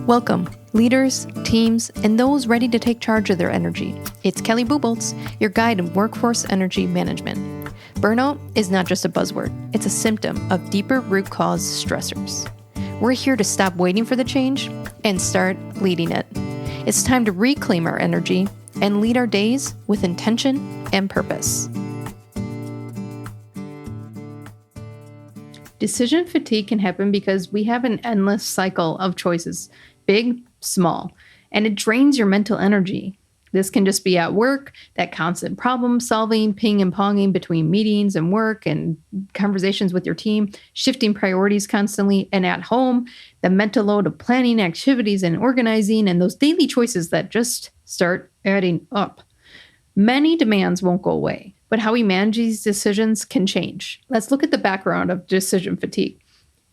Welcome, leaders, teams, and those ready to take charge of their energy. It's Kelly Buboltz, your guide in workforce energy management. Burnout is not just a buzzword, it's a symptom of deeper root cause stressors. We're here to stop waiting for the change and start leading it. It's time to reclaim our energy and lead our days with intention and purpose. Decision fatigue can happen because we have an endless cycle of choices, big, small, and it drains your mental energy. This can just be at work, that constant problem solving, ping and ponging between meetings and work and conversations with your team, shifting priorities constantly, and at home, the mental load of planning activities and organizing and those daily choices that just start adding up. Many demands won't go away, but how we manage these decisions can change. Let's look at the background of decision fatigue.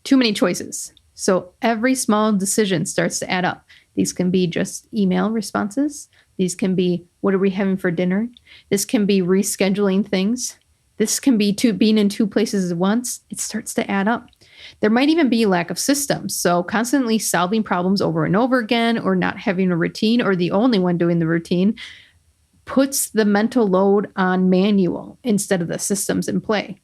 Too many choices. So every small decision starts to add up. These can be just email responses. These can be, what are we having for dinner? This can be rescheduling things. This can be being in two places at once. It starts to add up. There might even be lack of systems. So constantly solving problems over and over again, or not having a routine, or the only one doing the routine, puts the mental load on manual instead of the systems in play.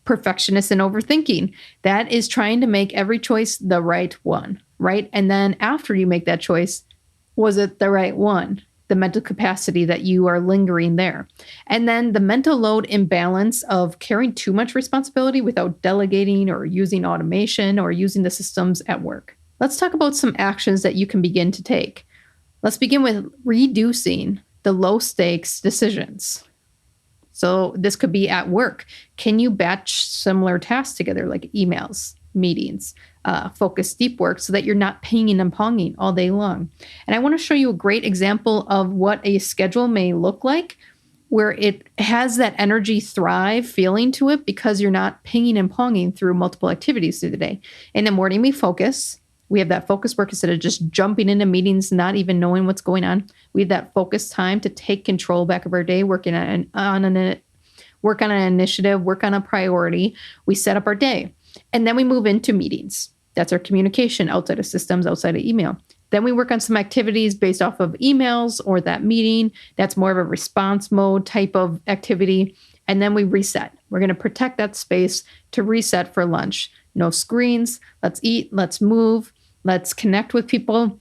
Perfectionist and overthinking. That is trying to make every choice the right one, right? And then after you make that choice, was it the right one? The mental capacity that you are lingering there. And then the mental load imbalance of carrying too much responsibility without delegating or using automation or using the systems at work. Let's talk about some actions that you can begin to take. Let's begin with reducing the low stakes decisions. So this could be at work. Can you batch similar tasks together like emails, meetings, focus deep work so that you're not pinging and ponging all day long? And I want to show you a great example of what a schedule may look like where it has that energy thrive feeling to it because you're not pinging and ponging through multiple activities through the day. In the morning, we focus. We have that focus work instead of just jumping into meetings, not even knowing what's going on. We have that focus time to take control back of our day, work on an initiative, work on a priority. We set up our day. And then we move into meetings. That's our communication outside of systems, outside of email. Then we work on some activities based off of emails or that meeting. That's more of a response mode type of activity. And then we reset. We're going to protect that space to reset for lunch. No screens. Let's eat. Let's move. Let's connect with people,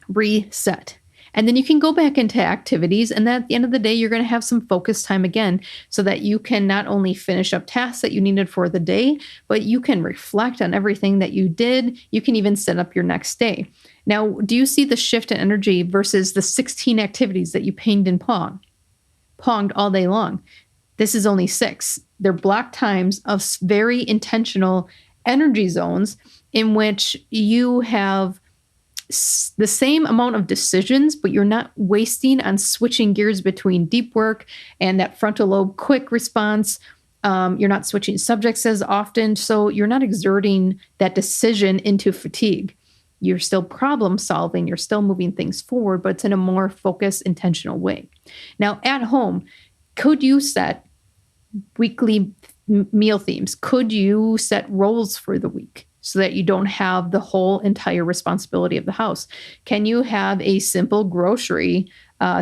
reset. And then you can go back into activities. And then at the end of the day, you're going to have some focus time again so that you can not only finish up tasks that you needed for the day, but you can reflect on everything that you did. You can even set up your next day. Now, do you see the shift in energy versus the 16 activities that you pinged and ponged all day long? This is only 6. They're block times of very intentional energy zones in which you have the same amount of decisions, but you're not wasting on switching gears between deep work and that frontal lobe quick response. You're not switching subjects as often, so you're not exerting that decision into fatigue. You're still problem solving, you're still moving things forward, but it's in a more focused, intentional way. Now, at home, could you set weekly meal themes? Could you set roles for the week so that you don't have the whole entire responsibility of the house? Can you have a simple grocery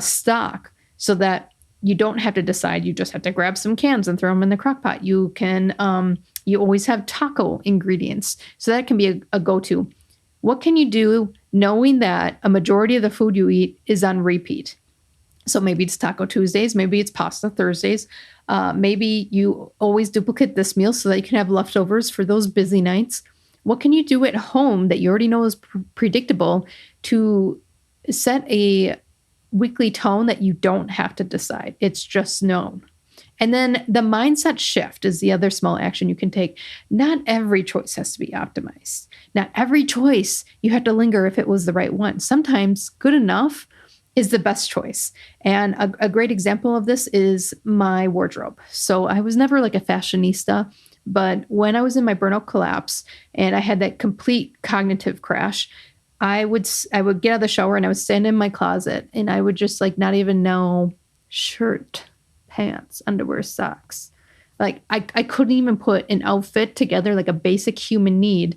stock so that you don't have to decide? You just have to grab some cans and throw them in the crock pot. You can, you always have taco ingredients. So that can be a go-to. What can you do knowing that a majority of the food you eat is on repeat? So maybe it's Taco Tuesdays, maybe it's Pasta Thursdays. Maybe you always duplicate this meal so that you can have leftovers for those busy nights. What can you do at home that you already know is predictable to set a weekly tone that you don't have to decide? It's just known. And then the mindset shift is the other small action you can take. Not every choice has to be optimized. Not every choice you have to linger if it was the right one. Sometimes good enough is the best choice. And a great example of this is my wardrobe. So I was never like a fashionista, but when I was in my burnout collapse and I had that complete cognitive crash, I would get out of the shower and I would stand in my closet and I would just like not even know shirt, pants, underwear, socks. Like I couldn't even put an outfit together, like a basic human need,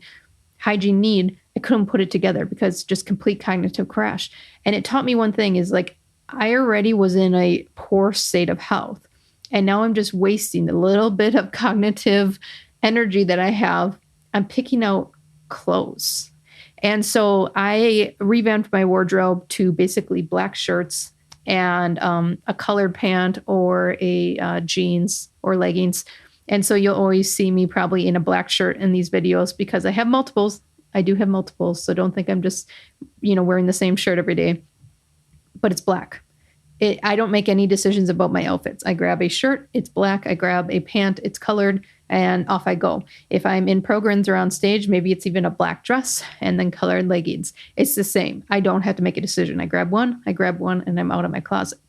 hygiene need, couldn't put it together because just complete cognitive crash. And it taught me one thing is like, I already was in a poor state of health. And now I'm just wasting a little bit of cognitive energy that I have. I'm picking out clothes. And so I revamped my wardrobe to basically black shirts and a colored pant or a jeans or leggings. And so you'll always see me probably in a black shirt in these videos because I have multiples. I do have multiples. So don't think I'm just, wearing the same shirt every day, but it's black. I don't make any decisions about my outfits. I grab a shirt, it's black. I grab a pant, it's colored, and off I go. If I'm in programs or on stage, maybe it's even a black dress and then colored leggings. It's the same. I don't have to make a decision. I grab one, and I'm out of my closet.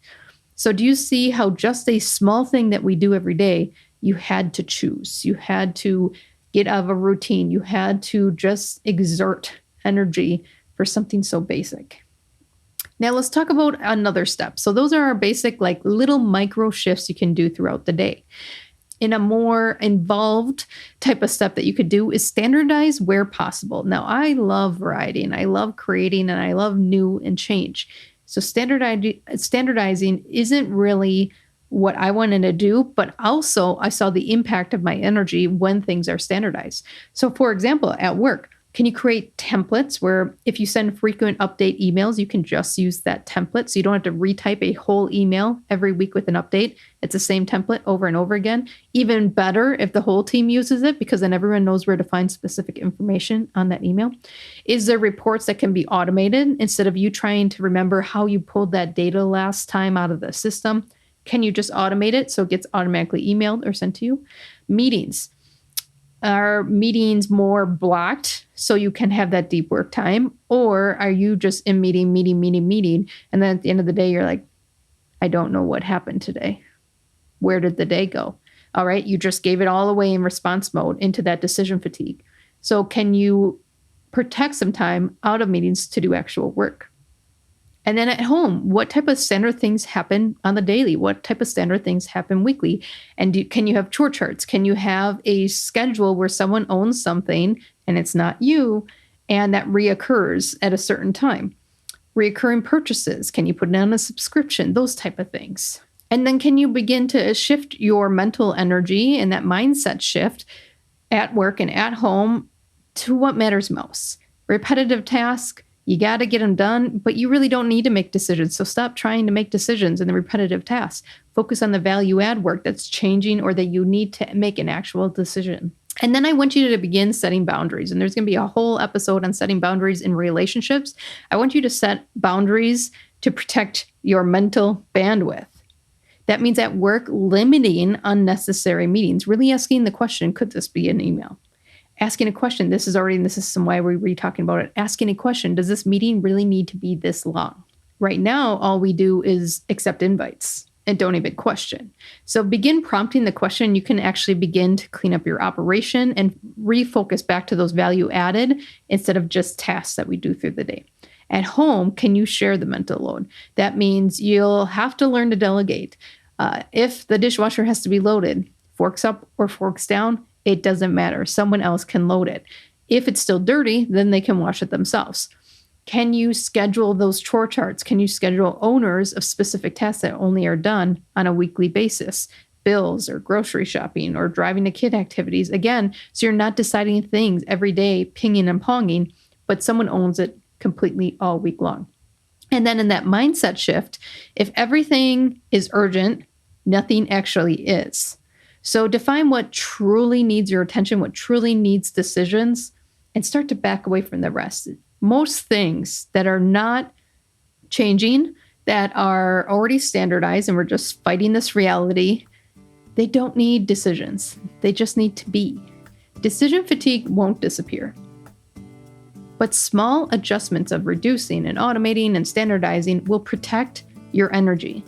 So do you see how just a small thing that we do every day, you had to choose. You had to get out of a routine. You had to just exert energy for something so basic. Now let's talk about another step. So those are our basic, like little micro shifts you can do throughout the day. In a more involved type of step that you could do is standardize where possible. Now I love variety and I love creating and I love new and change. So standardizing isn't really what I wanted to do, but also I saw the impact of my energy when things are standardized. So for example, at work, can you create templates where if you send frequent update emails, you can just use that template so you don't have to retype a whole email every week with an update. It's the same template over and over again. Even better if the whole team uses it because then everyone knows where to find specific information on that email. Is there reports that can be automated instead of you trying to remember how you pulled that data last time out of the system? Can you just automate it so it gets automatically emailed or sent to you? Meetings. Are meetings more blocked so you can have that deep work time? Or are you just in meeting? And then at the end of the day, you're like, I don't know what happened today. Where did the day go? All right. You just gave it all away in response mode into that decision fatigue. So can you protect some time out of meetings to do actual work? And then at home, what type of standard things happen on the daily? What type of standard things happen weekly? And can you have chore charts? Can you have a schedule where someone owns something and it's not you, and that reoccurs at a certain time? Reoccurring purchases, can you put it on a subscription? Those type of things. And then can you begin to shift your mental energy and that mindset shift at work and at home to what matters most? Repetitive tasks, you got to get them done, but you really don't need to make decisions. So stop trying to make decisions in the repetitive tasks. Focus on the value add work that's changing or that you need to make an actual decision. And then I want you to begin setting boundaries. And there's going to be a whole episode on setting boundaries in relationships. I want you to set boundaries to protect your mental bandwidth. That means at work, limiting unnecessary meetings, really asking the question, could this be an email? Asking a question, this is already in the system, why are we talking about it? Asking a question, does this meeting really need to be this long? Right now, all we do is accept invites and don't even question. So begin prompting the question. You can actually begin to clean up your operation and refocus back to those value added instead of just tasks that we do through the day. At home, can you share the mental load? That means you'll have to learn to delegate. If the dishwasher has to be loaded, forks up or forks down, it doesn't matter. Someone else can load it. If it's still dirty, then they can wash it themselves. Can you schedule those chore charts? Can you schedule owners of specific tasks that only are done on a weekly basis? Bills or grocery shopping or driving the kid activities. Again, so you're not deciding things every day, pinging and ponging, but someone owns it completely all week long. And then in that mindset shift, if everything is urgent, nothing actually is. So define what truly needs your attention, what truly needs decisions, and start to back away from the rest. Most things that are not changing, that are already standardized, and we're just fighting this reality, they don't need decisions. They just need to be. Decision fatigue won't disappear. But small adjustments of reducing and automating and standardizing will protect your energy.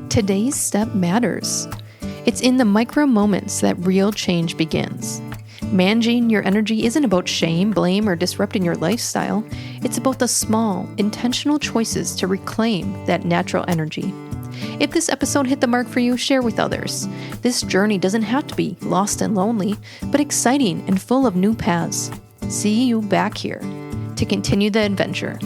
Today's step matters. It's in the micro moments that real change begins. Managing your energy isn't about shame, blame, or disrupting your lifestyle. It's about the small, intentional choices to reclaim that natural energy. If this episode hit the mark for you, share with others. This journey doesn't have to be lost and lonely, but exciting and full of new paths. See you back here to continue the adventure.